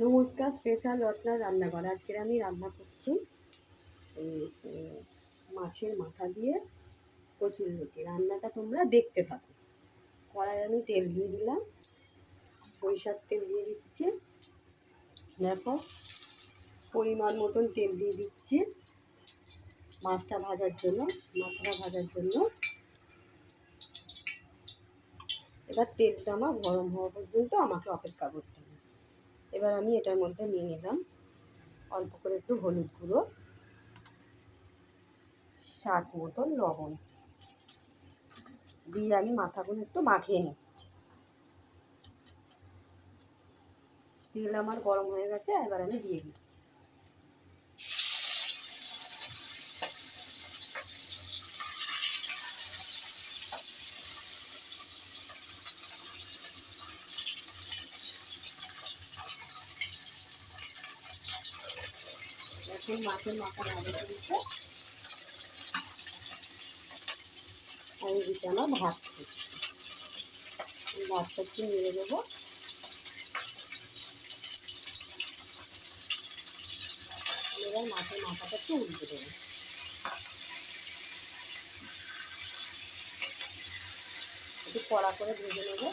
নমস্কার, স্পেশাল রত্নার রান্নাঘর। আজকের আমি রান্না করছি মাছের মাথা দিয়ে কচুরলতি। রান্নাটা তোমরা দেখতে থাকো। কড়াই আমি তেল দিয়ে দিলাম, সরিষার তেল দিয়ে দিচ্ছি। দেখো, পরিমাণ মতন তেল দিয়ে দিচ্ছি মাছটা ভাজার জন্য, মাথাটা ভাজার জন্য। এবার তেলটা আমার গরম হওয়া পর্যন্ত আমাকে অপেক্ষা করতে হবে। এবার আমি এটার মধ্যে নিয়ে নিলাম অল্প করে একটু হলুদ গুঁড়ো, স্বাদ মতন লবণ দিয়ে আমি মাথাগুলো একটু মাখিয়ে নিচ্ছি। তেল আমার গরম হয়ে গেছে, এবার আমি দিয়ে দিচ্ছি। এখন মাছের মাথা ভাজা দিচ্ছে, আমি দিতে আমার ভাত দিচ্ছি। ভাতটা একটু নেড়ে দেবো। এবার মাছের মাথাটা একটু উল্টে দেবো। একটু কড়া করে ভেজে নেবো।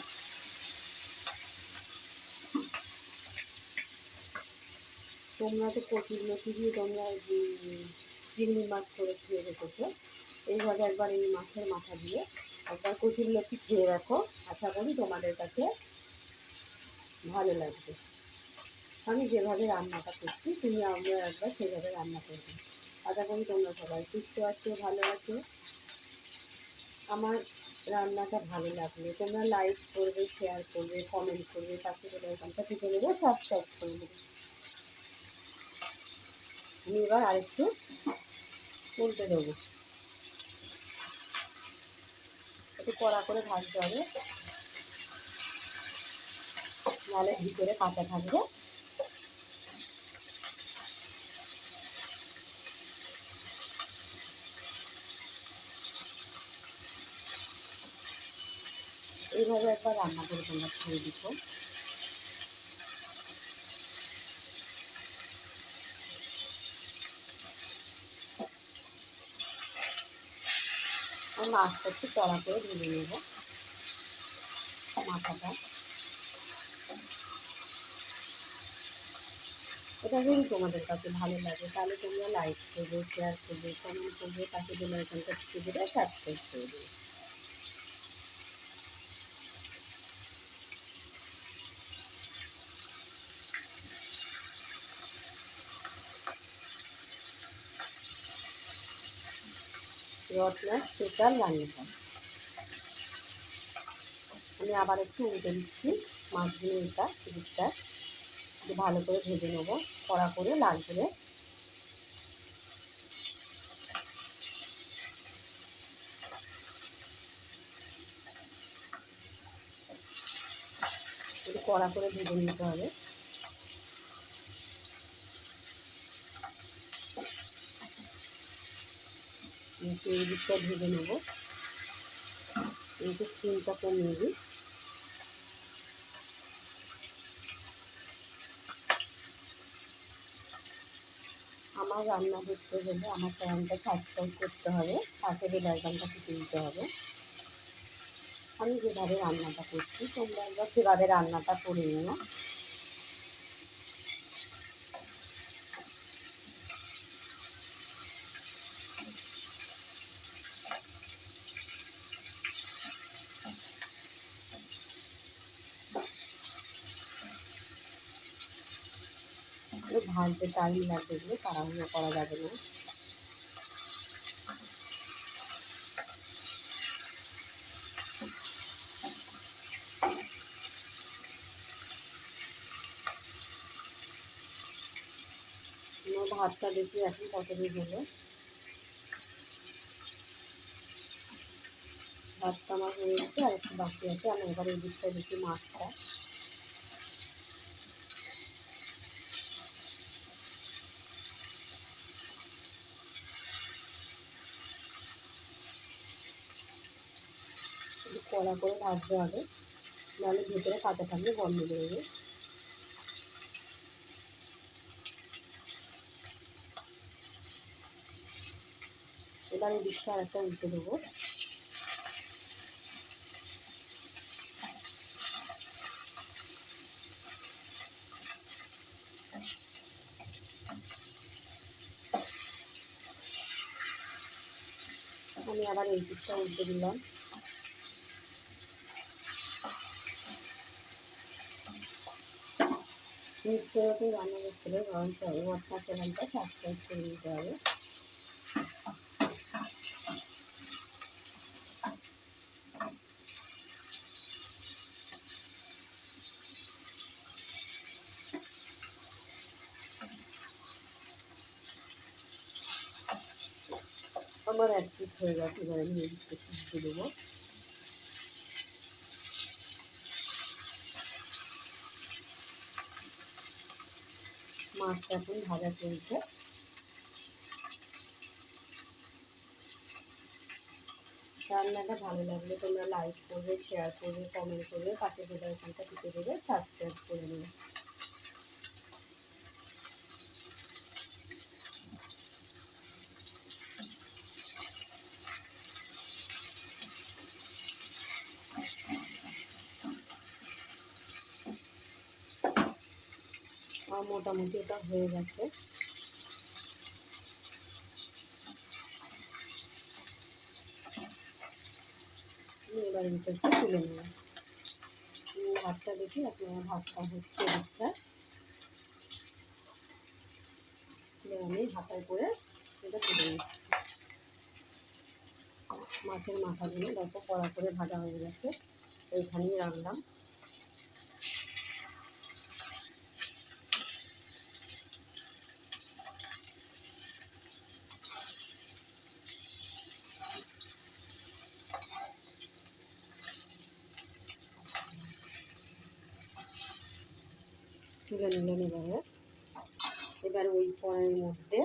তোমরা তো কচুরলতি দিয়ে তোমরা চিংড়ি মাছ করে খেয়ে রেখেছো, এইভাবে একবার এই মাছের মাথা দিয়ে একবার কচুরলতি খেয়ে রাখো। আশা করি তোমাদের কাছে ভালো লাগবে। আমি যেভাবে রান্নাটা করছি তুমি আমরা একবার সেভাবে রান্না করবে। আশা করি তোমরা সবাই সুস্থ আছো, ভালো আছো। আমার রান্নাটা ভালো লাগলে তোমরা লাইক করবে, শেয়ার করবে, কমেন্ট করবে, পাশে বেল আইকনটা টিপে নেবে, সাবস্ক্রাইব করে নেবে। আমি এবার আরেকটু উল্টে দেবো। একটু কড়া করে ভাজতে হবে, নাহলে ভিতরে কাঁচা থাকবে। এইভাবে একবার রান্না করে তোমরা খেয়ে দিচ্ছ। আর মাছটা একটু কড়া করে ভেজে নেব মাথাটা। এটা যদি তোমাদের কাছে ভালো লাগে তাহলে তোমরা লাইক করবে, শেয়ার করবে, কমেন্ট করবে, পাশে বেল আইকনটা টিপে দেবে, সাবস্ক্রাইব করে দেবে। রত্নার স্পেশাল রান্নাটা আমি আবার একটু উল্টে দিচ্ছি। মাছগুলো এটা দিকটা একটু ভালো করে ভেজে নেবো, কড়া করে লাল করে। একটু কড়া করে ভেজে নিতে হবে। এই দিকটা ভেজে নেবো, একটু স্টিমটা কমিয়ে দিই। আমার রান্না দেখতে গেলে আমার চ্যানেলটা সাবস্ক্রাইব করতে হবে, পাশে বেল আইকনটা টিপে দিতে হবে। আমি যেভাবে রান্নাটা করছি তোমরা একবার সেভাবে রান্নাটা করে নিও। ভাজতে টাইম লাগবে, এগুলো তাড়াহুড়ো করা যাবে না। আমার ভাতটা দেখি এখন কত দিন হলো। ভাতটা আমার হয়ে গেছে, আর একটু বাকি আছে। আমি এবার এই দিকটা দেখি মাছটা। একটু কড়া করে ভাজতে হবে, নাহলে ভেতরে কাঁচা থাকলে গন্ধ বেরোবে। এবার এই দিকটা একটা উল্টে দেবো। আমি আবার এই দিকটা উল্টে দিলাম। নিত্য নতুন রান্না করতে হবে, গরম মশলা চ্যানেলটা সাবস্ক্রাইব করে নিতে হবে। আমার এক পিস হয়ে গেছে, এবার আমি এই দিকটা দিয়ে দেবো। মাছটা এখন ভাজা চলছে। রান্নাটা ভালো লাগলে তোমরা লাইক করবে, শেয়ার করবে, কমেন্ট করবে, পাশে বেল আইকনটা টিপে দেবে, সাবস্ক্রাইব করে দেবে। মোটামুটি এটা হয়ে গেছে। এবার এটা তুলে নেব। ভাতটা দেখি আপনারা, ভাতটা হচ্ছে দিকটা, আমি হাতায় করে এটা তুলে নিচ্ছি। মাছের মাথাগুলো দেখো কড়া করে ভাজা হয়ে গেছে, এইখানেই রাখলাম। তুলে নিলাম। এবার ওই কড়াইয়ের মধ্যে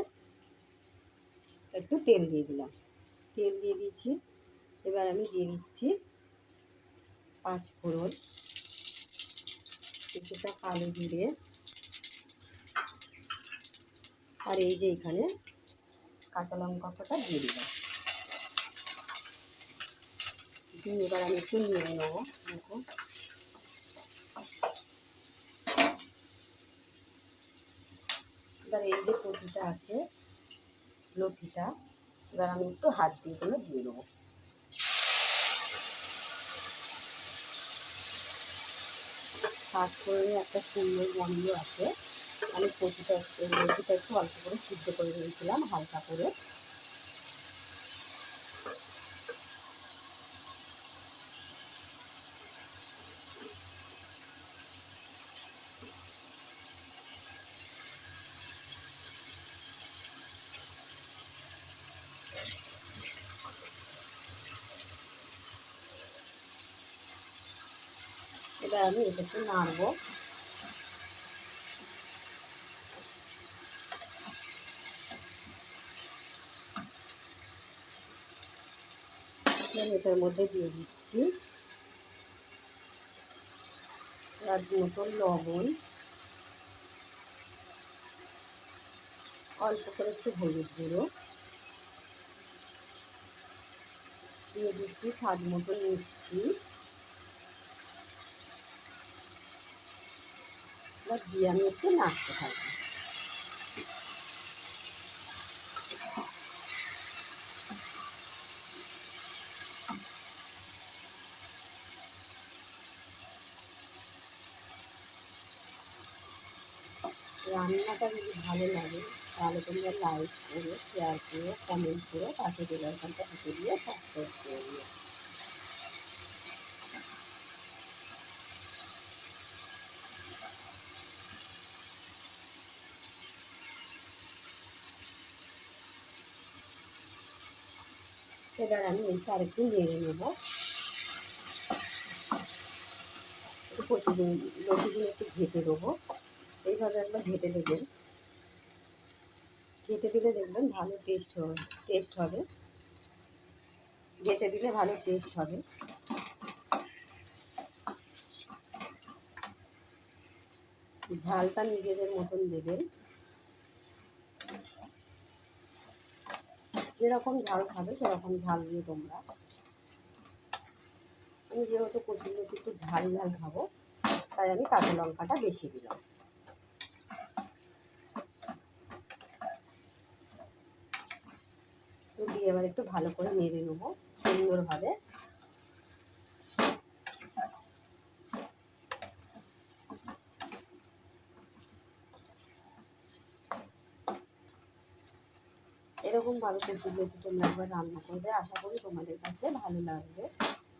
একটু তেল দিয়ে দিলাম, তেল দিয়ে দিচ্ছি। এবার আমি দিয়ে দিচ্ছি 5 ফোড়ন, কিছুটা কালো জিরে, আর এই যে এখানে কাঁচা লঙ্কা কটা দিয়ে দিলাম। এবার আমি একটু নিয়ে নেবো। দেখো এবার এই যে কচুটা আছে, লতিটা, এবার আমি একটু হাত দিয়ে দিয়ে দেবো। কাজ করে একটা সুন্দর গন্ধ আছে। আমি লতিটা একটু অল্প করে সিদ্ধ করে দিয়েছিলাম হালকা করে। এবার আমি এটা একটু নাড়বো। এটার মধ্যে দিয়ে দিচ্ছি আর মতন লবণ, অল্প করে একটু হলুদ গুঁড়ো দিয়ে দিচ্ছি, স্বাদ মতো মিষ্টি, এবার দিয়ে আমি একটু নাড়তে থাকবো। রান্নাটা যদি ভালো লাগে তাহলে তোমরা লাইক করো, শেয়ার করো, কমেন্ট করো, পাশে বেল আইকনটা টিপে দিয়ে সাবস্ক্রাইব করে দিও। এবার আমি এইটা আরেকটু নেড়ে নেবো। লতিগুলো একটু ঘেটে দেবো, এইভাবে একবার ঘেটে দেবেন। ঘেটে দিলে দেখবেন ভালো টেস্ট হবে। ঘেটে দিলে ভালো টেস্ট হবে। ঝালটা নিজেদের মতন দেবেন। যেরকম ঝাল খাবে সেরকম ঝাল দিয়ে তোমরা। আমি যেহেতু কচুরলতি একটু ঝাল ঝাল খাবো, তাই আমি কাঁচা লঙ্কাটা বেশি দিলাম। দিয়ে এবার একটু ভালো করে নেড়ে নেবো সুন্দরভাবে। এরকমভাবে কচুরলতি তোমরা একবার রান্না করবে, আশা করি তোমাদের কাছে ভালো লাগবে।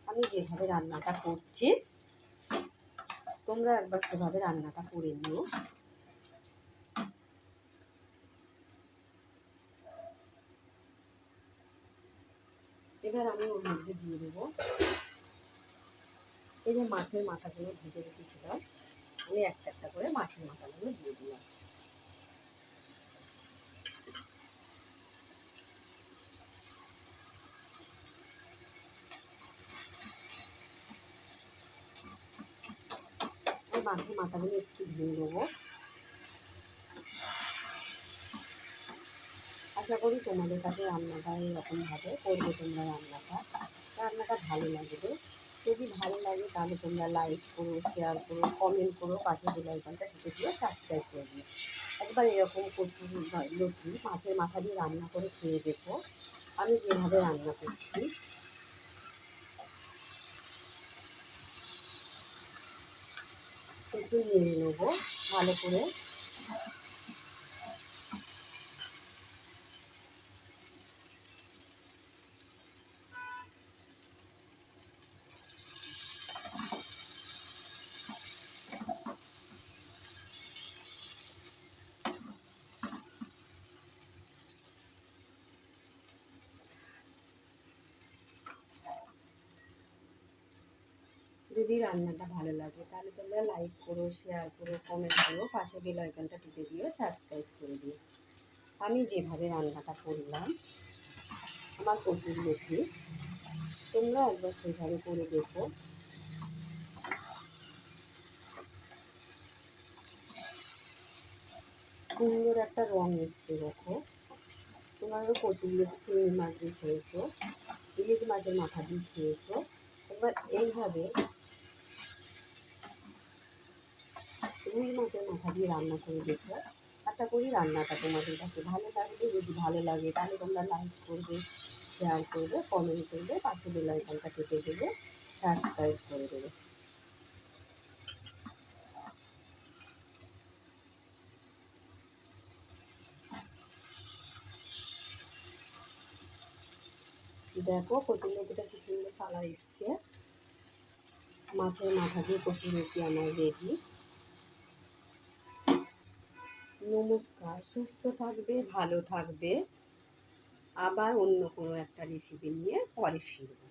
আমি যেভাবে রান্নাটা করছি তোমরা একবার সেভাবে রান্নাটা করে নিও। এবার আমি ওর মধ্যে দিয়ে দেবো এই যে মাছের মাথাগুলো ভেজে রেখেছিলাম, আমি একটা একটা করে মাছের মাথাগুলো দিয়ে দিলাম। মাছের মাথাগুলো একটু ধুয়ে নেবো। আশা করি তোমাদের কাছে রান্নাটা এরকমভাবে করবে তোমরা। রান্নাটা ভালো লাগবে। যদি ভালো লাগে তাহলে তোমরা লাইক করো, শেয়ার করো, কমেন্ট করো, পাশে বেল আইকনটা টিপে দিয়ে সাবস্ক্রাইব করে দিও। একবার এরকম কচুরলতি মাছের মাথা দিয়ে রান্না করে খেয়ে দেখো আমি যেভাবে রান্না করছি। একটু নিয়ে নেবো ভালো করে। যদি রান্নাটা ভালো লাগে তাহলে তোমরা লাইক করো, শেয়ার করো, কমেন্ট করো, পাশে বেল আইকনটা টিপে দিয়ে সাবস্ক্রাইব করে দিও। আমি যেভাবে রান্নাটা করলাম আমার কচুরলতি, তোমরা একবার সেভাবে করে দেখো। সুন্দর একটা রঙ এসছে দেখো। তোমরা কচুরলতি চিংড়ি মাছ দিয়ে খেয়েছো, ইলিশ মাছের মাথা দিয়ে খেয়েছো, এবার এইভাবে রুই মাছের মাথা দিয়ে রান্না করে দেখো। আশা করি রান্নাটা তোমাদের কাছে ভালো লাগবে। যদি ভালো লাগে তাহলে তোমরা লাইক করবে, শেয়ার করবে, কমেন্ট করবে, পাশে বেল আইকনটা টিপে দেবে, সাবস্ক্রাইব করে দেবে। দেখো কচুরলতিটা কি সুন্দর কালার এসছে। মাছের মাথা দিয়ে কচুরলতি আমার রেডি। নমস্কার, সুস্থ থাকবে, ভালো থাকবে। আবার অন্য কোনো একটা রেসিপি নিয়ে পরে ফিরব।